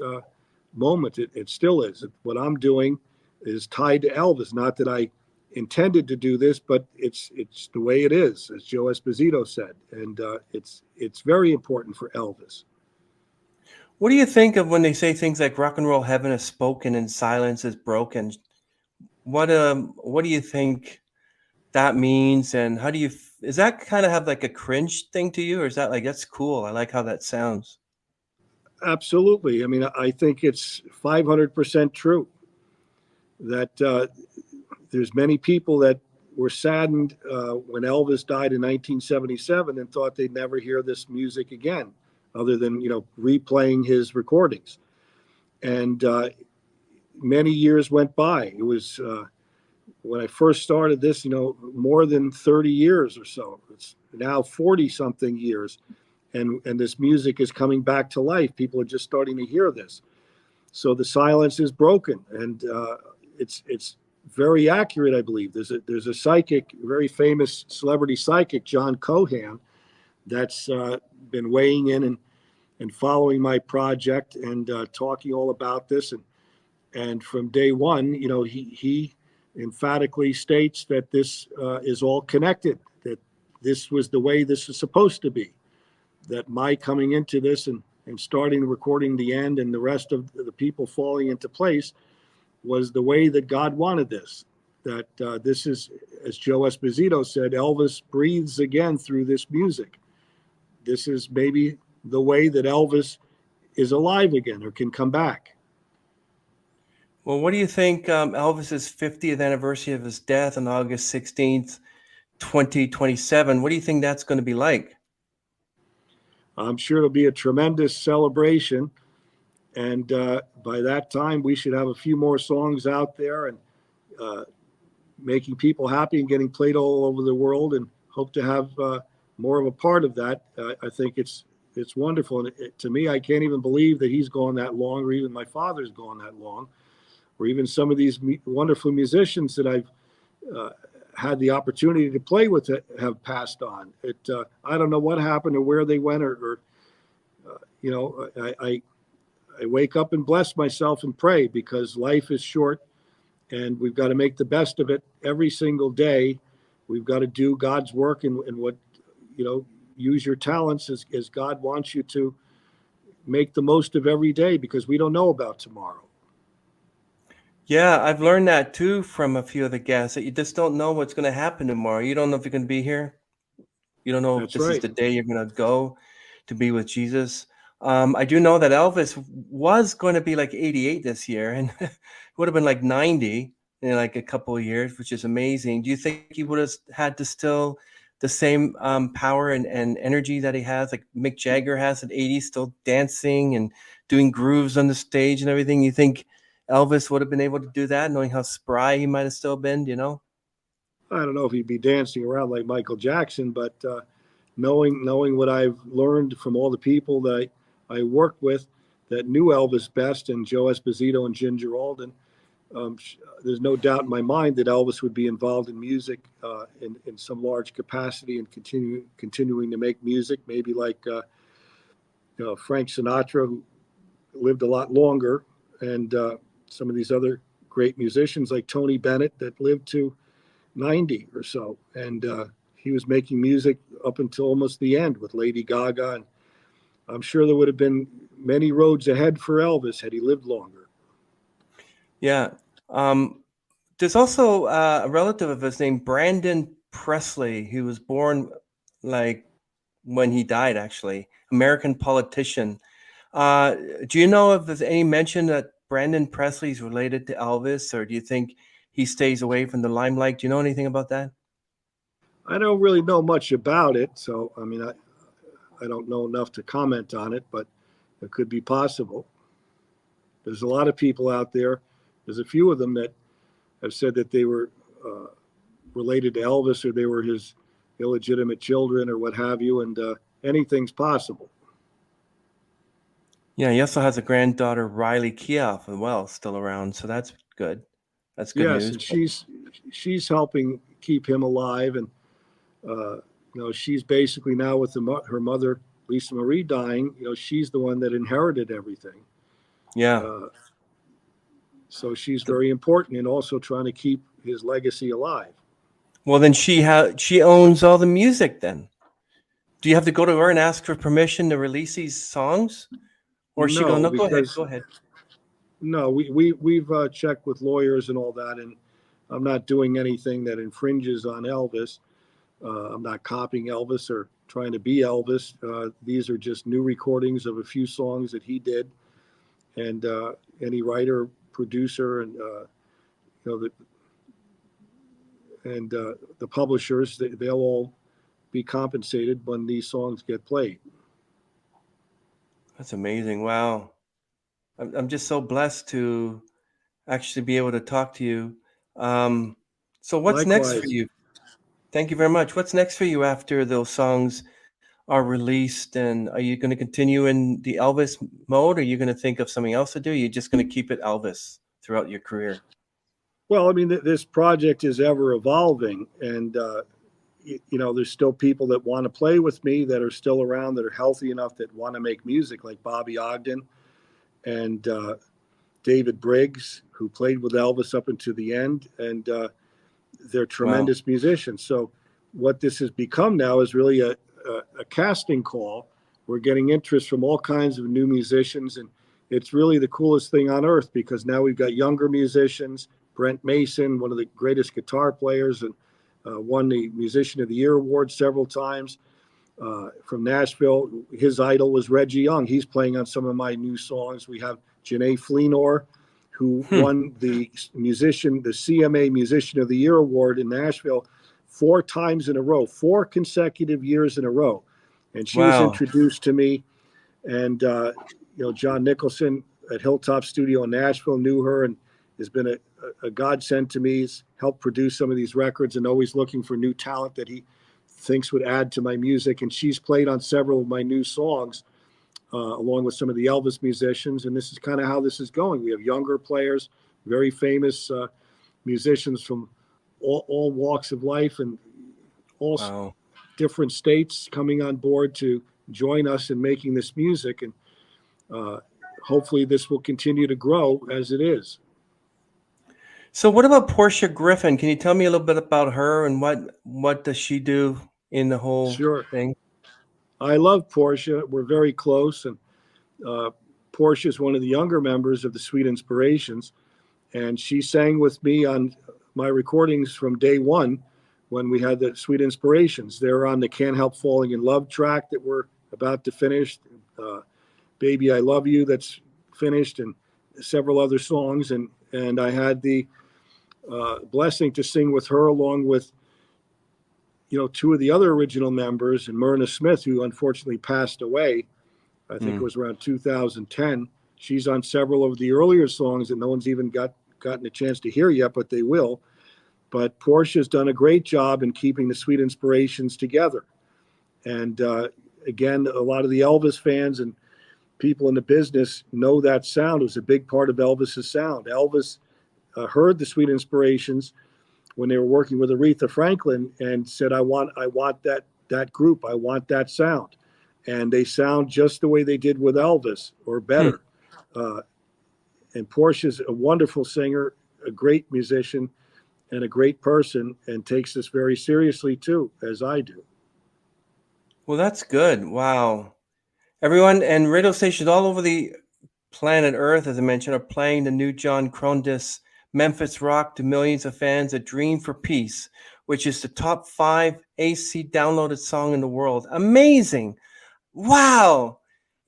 moment. It still is. What I'm doing is tied to Elvis. Not that I intended to do this, but it's the way it is, as Joe Esposito said, and it's very important for Elvis. What do you think of when they say things like "rock and roll heaven is spoken and silence is broken"? What do you think that means, and how do you? Is that kind of have like a cringe thing to you, or is that like that's cool? I like how that sounds. Absolutely. I mean, I think it's 500% true that there's many people that were saddened when Elvis died in 1977 and thought they'd never hear this music again, other than replaying his recordings. And many years went by. It was when I first started this, more than 30 years or so. It's now 40 something years, and this music is coming back to life. People are just starting to hear this. So the silence is broken, and it's very accurate, I believe. There's a psychic, very famous celebrity psychic, John Cohan, that's been weighing in and following my project and talking all about this. And from day one, he emphatically states that this is all connected, that this was the way this is supposed to be. That my coming into this and starting recording the end and the rest of the people falling into place was the way that God wanted this. That this is, as Joe Esposito said, Elvis breathes again through this music. This is maybe the way that Elvis is alive again or can come back. Well, what do you think Elvis's 50th anniversary of his death on August 16th, 2027? What do you think that's going to be like? I'm sure it'll be a tremendous celebration. And by that time, we should have a few more songs out there and making people happy and getting played all over the world, and hope to have more of a part of that. I think it's wonderful. And to me, I can't even believe that he's gone that long, or even my father's gone that long, or even some of these wonderful musicians that I've had the opportunity to play with have passed on. I don't know what happened or where they went, or you know, I wake up and bless myself and pray, because life is short and we've got to make the best of it every single day. We've got to do God's work and what, you know, use your talents as God wants you to make the most of every day, because we don't know about tomorrow. Yeah, I've learned that too from a few of the guests, that you just don't know what's going to happen tomorrow. You don't know if you're going to be here. You don't know if That's this is right. the day you're going to go to be with Jesus. I do know that Elvis was going to be like 88 this year, and would have been like 90 in like a couple of years, which is amazing. Do you think he would have had to still the same power and energy that he has, like Mick Jagger has at 80, still dancing and doing grooves on the stage and everything? You think Elvis would have been able to do that, knowing how spry he might have still been, you know? I don't know if he'd be dancing around like Michael Jackson, but knowing what I've learned from all the people that I worked with that knew Elvis best, and Joe Esposito and Ginger Alden, there's no doubt in my mind that Elvis would be involved in music in some large capacity, and continuing to make music, maybe like Frank Sinatra, who lived a lot longer, and some of these other great musicians like Tony Bennett that lived to 90 or so. And he was making music up until almost the end with Lady Gaga. And I'm sure there would have been many roads ahead for Elvis had he lived longer. Yeah. There's also a relative of his named Brandon Presley, who was born like when he died, actually, American politician. Do you know if there's any mention that Brandon Presley is related to Elvis, or do you think he stays away from the limelight? Do you know anything about that? I don't really know much about it. So, I mean, I don't know enough to comment on it, but it could be possible. There's a lot of people out there. There's a few of them that have said that they were related to Elvis, or they were his illegitimate children, or what have you. And anything's possible. Yeah, he also has a granddaughter, Riley Keough, as well, still around. So that's good. That's good Yes, news. and she's helping keep him alive, and she's basically now with her mother, Lisa Marie, dying. She's the one that inherited everything. Yeah. Uh, so she's very important in also trying to keep his legacy alive. Well, then she owns all the music. Then do you have to go to her and ask for permission to release these songs, or is she going? No, No, go ahead. because Go ahead. no, we've checked with lawyers and all that, and I'm not doing anything that infringes on Elvis. I'm not copying Elvis or trying to be Elvis. These are just new recordings of a few songs that he did, and any writer, producer, and the the publishers, they'll all be compensated when these songs get played. That's amazing. Wow. I'm just so blessed to actually be able to talk to you. Um, so what's next for Likewise. you? Thank you very much. What's next for you after those songs are released? And are you going to continue in the Elvis mode? Or are you going to think of something else to do? You're just going to keep it Elvis throughout your career? Well, I mean, this project is ever evolving, and there's still people that want to play with me that are still around, that are healthy enough, that want to make music, like Bobby Ogden and David Briggs, who played with Elvis up until the end, and they're Wow. tremendous musicians. So what this has become now is really a casting call. We're getting interest from all kinds of new musicians, and it's really the coolest thing on earth because now we've got younger musicians. Brent Mason, one of the greatest guitar players, and won the Musician of the Year award several times. From Nashville, his idol was Reggie Young. He's playing on some of my new songs. We have Janae Fleenor, who won the CMA Musician of the Year award in Nashville 4 times in a row, 4 consecutive years in a row. And she was Wow. introduced to me. And, John Nicholson at Hilltop Studio in Nashville knew her and has been a godsend to me. He's helped produce some of these records and always looking for new talent that he thinks would add to my music. And she's played on several of my new songs, along with some of the Elvis musicians. And this is kind of how this is going. We have younger players, very famous musicians from all walks of life and all different states coming on board to join us in making this music. And hopefully this will continue to grow as it is. So what about Portia Griffin? Can you tell me a little bit about her and what does she do in the whole thing? I love Portia. We're very close. And Portia is one of the younger members of the Sweet Inspirations. And she sang with me on my recordings from day one when we had the Sweet Inspirations. They're on the Can't Help Falling in Love track that we're about to finish. Baby, I Love You, that's finished, and several other songs. And I had the blessing to sing with her along with, 2 of the other original members, and Myrna Smith, who unfortunately passed away. I think it was around 2010. She's on several of the earlier songs that no one's even gotten a chance to hear yet, but they will. But Portia's done a great job in keeping the Sweet Inspirations together. And again, a lot of the Elvis fans and people in the business know that sound. It was a big part of Elvis's sound. Elvis heard the Sweet Inspirations when they were working with Aretha Franklin and said, I want that group. I want that sound. And they sound just the way they did with Elvis or better. And Portia's a wonderful singer, a great musician, and a great person, and takes this very seriously too, as I do. Well, that's good. Wow. Everyone and radio stations all over the planet Earth, as I mentioned, are playing the new John Krondes Memphis Rock to millions of fans, A Dream for Peace, which is the top 5 AC downloaded song in the world. Amazing. Wow.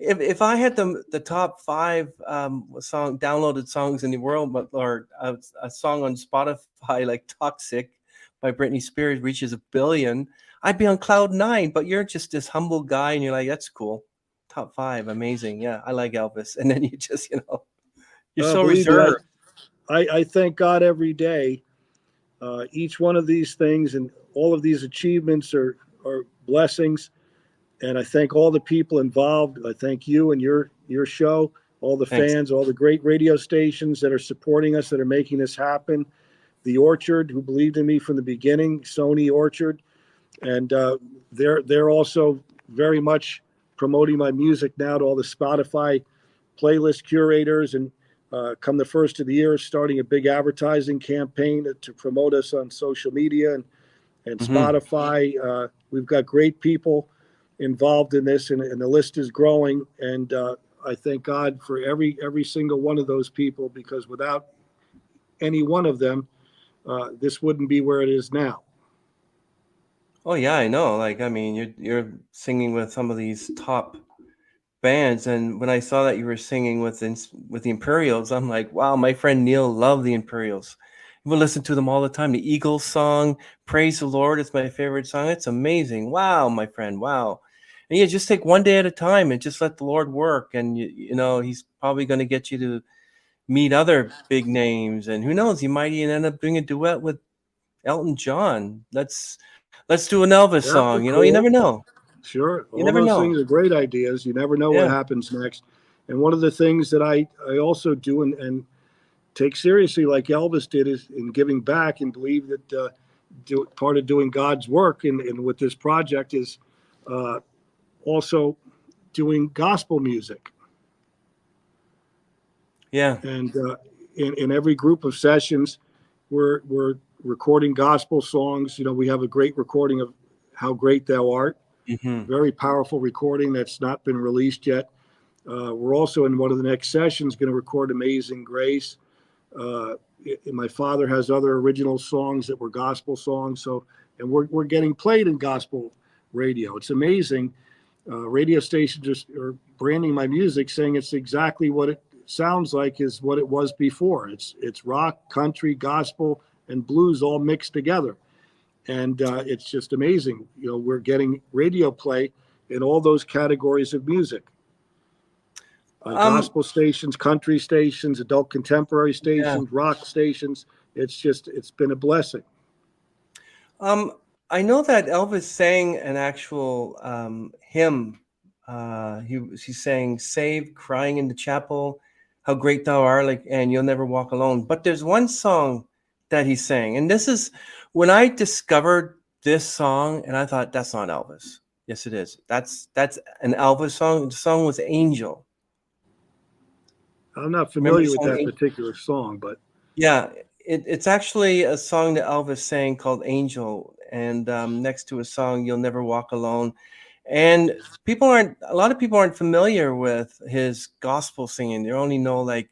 If I had the top 5 downloaded songs in the world, or a song on Spotify like Toxic by Britney Spears reaches 1 billion, I'd be on cloud 9. But you're just this humble guy and you're like, that's cool. Top 5, amazing. Yeah, I like Elvis. And then you just, you're so reserved. I thank God every day. Each one of these things and all of these achievements are blessings. And I thank all the people involved. I thank you and your show, all the fans, all the great radio stations that are supporting us, that are making this happen. The Orchard, who believed in me from the beginning, Sony Orchard. And they're also very much promoting my music now to all the Spotify playlist curators, and come the first of the year, starting a big advertising campaign to promote us on social media and Spotify. We've got great people involved in this, and the list is growing. And I thank God for every single one of those people, because without any one of them, this wouldn't be where it is now. Oh yeah, I know. Like, I mean, you're singing with some of these top bands, and when I saw that you were singing with the Imperials, I'm like, wow, my friend Neil loved the Imperials. We listen to them all the time. The Eagles song, "Praise the Lord," is my favorite song. It's amazing. Wow, my friend. Wow. And just take one day at a time and just let the Lord work. And He's probably going to get you to meet other big names, and who knows, you might even end up doing a duet with Elton John. Let's do an Elvis song. Cool. You never know. Sure. You All never those know. things are great ideas. You never know what happens next. And one of the things that I also do and take seriously, like Elvis did, is in giving back, and believe that part of doing God's work and with this project is also doing gospel music. Yeah. And in every group of sessions, we're recording gospel songs. We have a great recording of How Great Thou Art. Hmm. Very powerful recording that's not been released yet. We're also in one of the next sessions going to record Amazing Grace. My father has other original songs that were gospel songs. So, and we're getting played in gospel radio. It's amazing. Radio stations just are branding my music, saying it's exactly what it sounds like is what it was before. It's rock, country, gospel, and blues all mixed together. And it's just amazing. You know, we're getting radio play in all those categories of music. Gospel stations, country stations, adult contemporary Yeah. stations, rock stations. It's been a blessing. I know that Elvis sang an actual hymn. He sang "Saved," crying in the chapel, "How great thou art," like, and "You'll never walk alone." But there's one song that he sang, and this is when I discovered this song, and I thought that's not Elvis. Yes, it is. That's an Elvis song. The song was "Angel." I'm not Remember the familiar with song that Angel? particular song, but Yeah, it's actually a song that Elvis sang called "Angel," and next to a song "You'll Never Walk Alone." And a lot of people aren't familiar with his gospel singing. They only know like,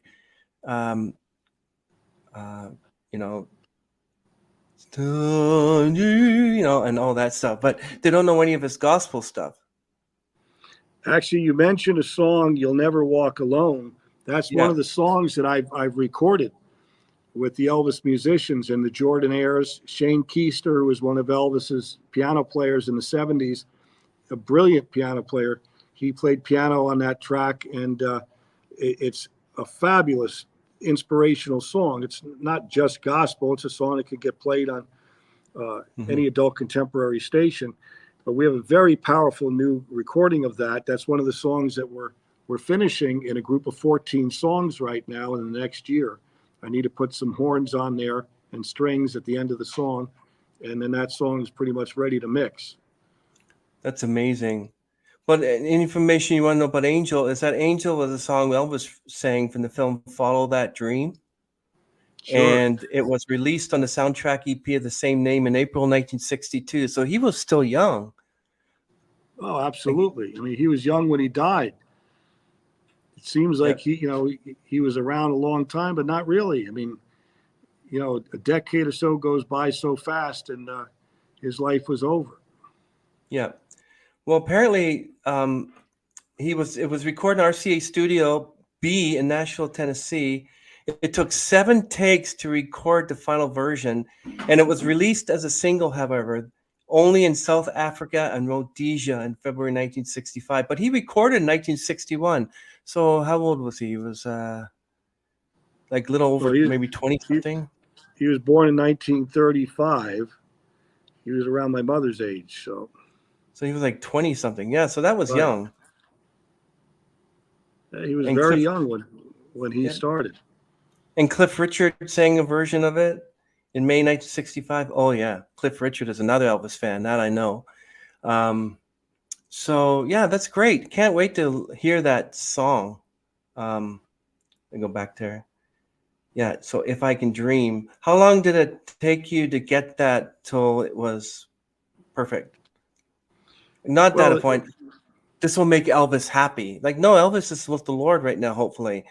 um, uh, you know, and all that stuff, but they don't know any of his gospel stuff. actually, you mentioned a song, You'll Never Walk Alone. That's one Yeah. of the songs that I've recorded with the Elvis musicians and the Jordanaires. Shane Keister, who was one of Elvis's piano players in the 70s, a brilliant piano player. He played piano on that track, and it's a fabulous, inspirational song. It's not just gospel. It's a song that could get played on Hmm. any adult contemporary station. But we have a very powerful new recording of that. That's one of the songs that we're finishing in a group of 14 songs right now in the next year. I need to put some horns on there and strings at the end of the song, and then that song is pretty much ready to mix. That's amazing. But any information you want to know about Angel is that "Angel" was a song Elvis sang from the film "Follow That Dream." Sure. And it was released on the soundtrack EP of the same name in April 1962. So he was still young. Oh, Like, absolutely. I mean, he was young when he died. It seems yeah, like he was around a long time, but not really. I mean, a decade or so goes by so fast, and his life was over. yeah. Well, apparently, it was recorded in RCA Studio B in Nashville, Tennessee. It took 7 takes to record the final version, and it was released as a single, however, only in South Africa and Rhodesia in February 1965. But he recorded in 1961. So how old was he? He was like a little Well, over maybe 20 he, something. he was born in 1935. He was around my mother's age, so So he was like 20 something. Yeah, so that was right. young. He was And very Cliff, young when he yeah, started. and Cliff Richard sang a version of it in May 1965. Oh yeah, Cliff Richard is another Elvis fan. That I know. So yeah, that's great. Can't wait to hear that song. And go back there. Yeah. So if I can dream, how long did it take you to get that till it was perfect? Not that a Well, point. This will make Elvis happy. Like, no, Elvis is with the Lord right now, hopefully.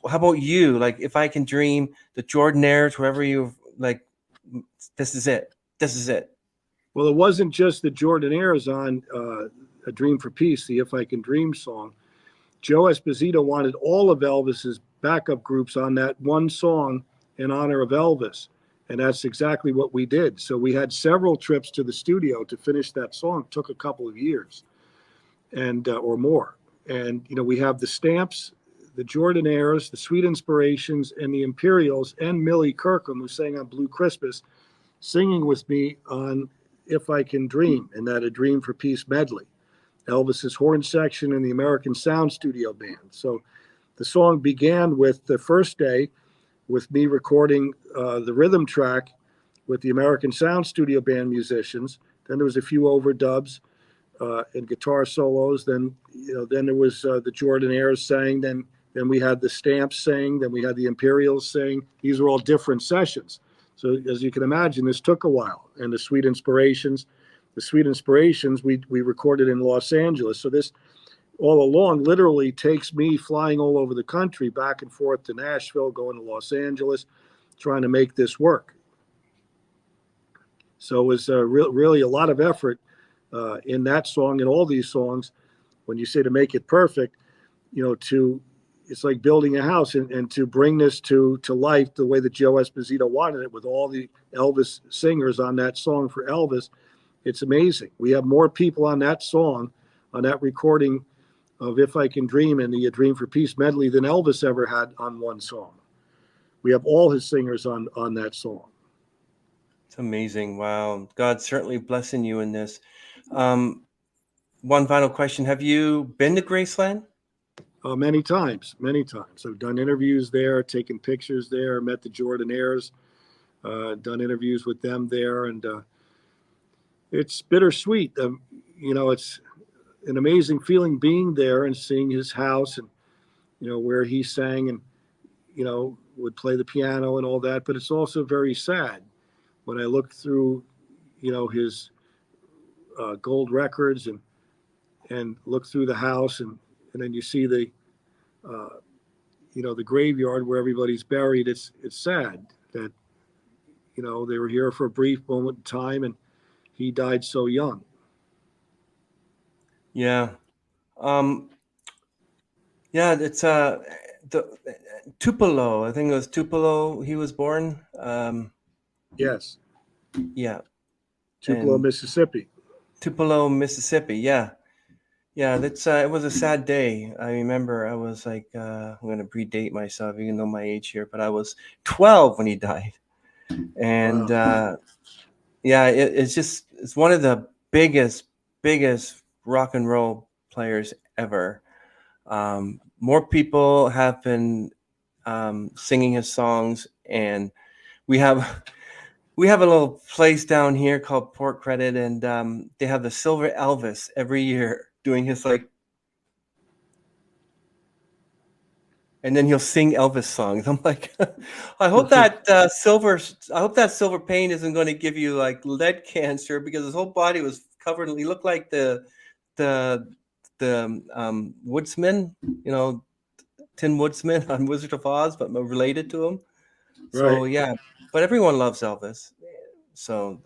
How about you? Like, if I can dream, the Jordanaires, whoever you like, this is it. This is it. it wasn't just the Jordanaires on "A Dream for Peace," the "If I Can Dream" song. Joe Esposito wanted all of Elvis's backup groups on that one song in honor of Elvis. And that's exactly what we did. So we had several trips to the studio to finish that song. It took a couple of years and or more. And we have the Stamps, the Jordanaires, the Sweet Inspirations, and the Imperials, and Millie Kirkham, who sang on Blue Christmas, singing with me on "If I Can Dream" and that "A Dream for Peace" medley. Elvis's horn section and the American Sound Studio Band. So the song began with the first day with me recording the rhythm track with the American Sound Studio Band musicians. Then there was a few overdubs and guitar solos. Then there was the Jordanaires sang. Then we had the Stamps sing. Then we had the Imperials sing. These were all different sessions. So as you can imagine, this took a while. And the Sweet Inspirations. the Sweet Inspirations, we recorded in Los Angeles. So this all along literally takes me flying all over the country, back and forth to Nashville, going to Los Angeles, trying to make this work. So it was really a lot of effort in that song and all these songs. When you say to make it perfect, it's like building a house, and to bring this to life the way that Joe Esposito wanted it, with all the Elvis singers on that song for Elvis. It's amazing. We have more people on that song, on that recording of If I Can Dream and the A Dream for Peace medley than Elvis ever had on one song. We have all his singers on that song. It's amazing. Wow. God's certainly blessing you in this. One final question. Have you been to Graceland? Many times. I've done interviews there, taken pictures there, met the Jordanaires, done interviews with them there, and it's bittersweet. It's an amazing feeling being there and seeing his house, and where he sang and would play the piano and all that. But it's also very sad when I look through his gold records and look through the house, and then you see the the graveyard where everybody's buried. It's sad that they were here for a brief moment in time, and he died so young. Yeah. It's the Tupelo. I think it was Tupelo he was born. Yes. Yeah. Tupelo, Mississippi. Tupelo, Mississippi. Yeah. That's it was a sad day. I remember I was like, I'm going to predate myself, even though my age here, but I was 12 when he died. And Wow. it's one of the biggest rock and roll players ever. More people have been singing his songs, and we have a little place down here called Port Credit, and they have the Silver Elvis every year doing his and then he'll sing Elvis songs. I'm like, I hope that silver paint isn't going to give you like lead cancer, because his whole body was covered. He looked like the woodsman, Tin Woodsman on Wizard of Oz, but related to him. So Right. yeah, but everyone loves Elvis. So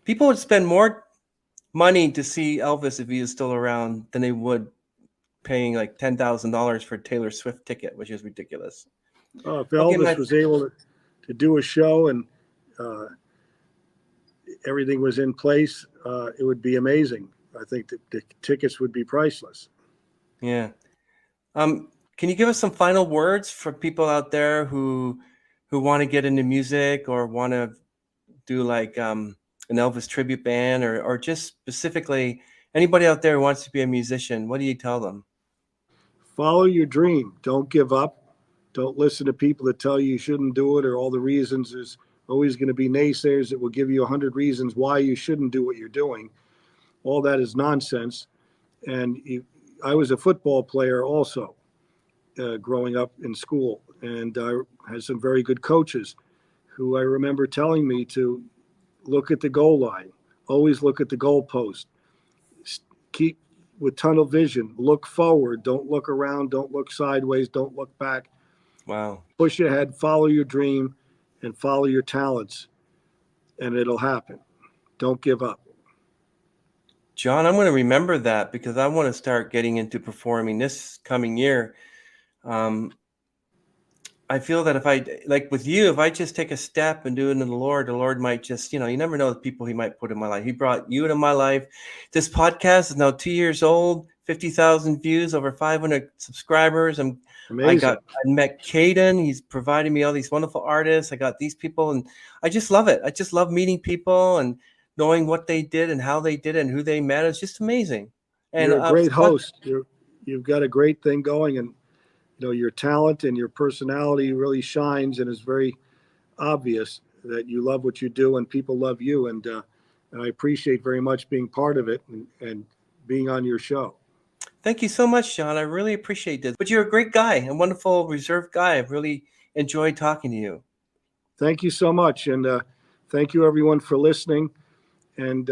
people would spend more money to see Elvis if he is still around than they would paying like $10,000 for a Taylor Swift ticket, which is ridiculous. If Elvis was able to do a show and everything was in place, it would be amazing. I think that the tickets would be priceless. Yeah. Can you give us some final words for people out there who want to get into music or want to do like an Elvis tribute band, or just specifically anybody out there who wants to be a musician? What do you tell them? Follow your dream. Don't give up. Don't listen to people that tell you shouldn't do it, or all the reasons. There's always going to be naysayers that will give you 100 reasons why you shouldn't do what you're doing. All that is nonsense. And I was a football player also, growing up in school, and I had some very good coaches who I remember telling me to look at the goal line, always look at the goal post, keep with tunnel vision, look forward, don't look around, don't look sideways, don't look back. Wow. Push ahead, follow your dream, and follow your talents, and it'll happen. Don't give up. John, I'm going to remember that, because I want to start getting into performing this coming year. I feel that if I, like with you, if I just take a step and do it in the Lord might just, you never know the people he might put in my life. He brought you into my life. This podcast is now 2 years old, 50,000 views, over 500 subscribers. Amazing. I met Caden. He's providing me all these wonderful artists. I got these people, and I just love it. I just love meeting people and knowing what they did and how they did it and who they met. It's just amazing. And you're a great host. You've got a great thing going, and your talent and your personality really shines, and is very obvious that you love what you do and people love you. And I appreciate very much being part of it and being on your show. Thank you so much, John. I really appreciate this. But you're a great guy, a wonderful, reserved guy. I've really enjoyed talking to you. Thank you so much. And thank you, everyone, for listening. and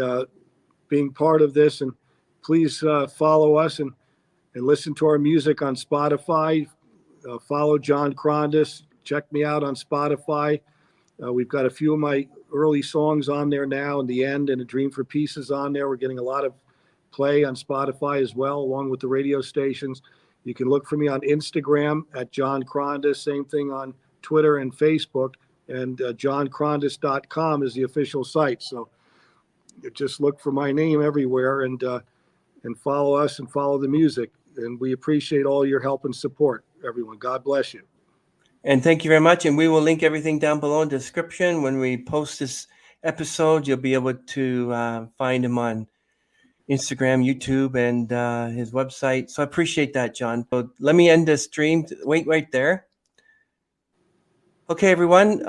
being part of this. And please follow us and listen to our music on Spotify. Follow John Krondes. Check me out on Spotify. We've got a few of my early songs on there now, in the end, and A Dream for Peace is on there. We're getting a lot of play on Spotify as well, along with the radio stations. You can look for me on Instagram at John Krondes, same thing on Twitter and Facebook, and johnkrondes.com is the official site. So just look for my name everywhere, and follow us and follow the music. And we appreciate all your help and support, everyone. God bless you. And thank you very much. And we will link everything down below in the description. When we post this episode, you'll be able to find him on Instagram, YouTube, and his website. So I appreciate that, John. So let me end this stream. Wait right there. Okay, everyone.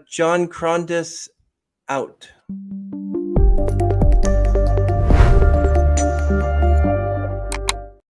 John Krondes out.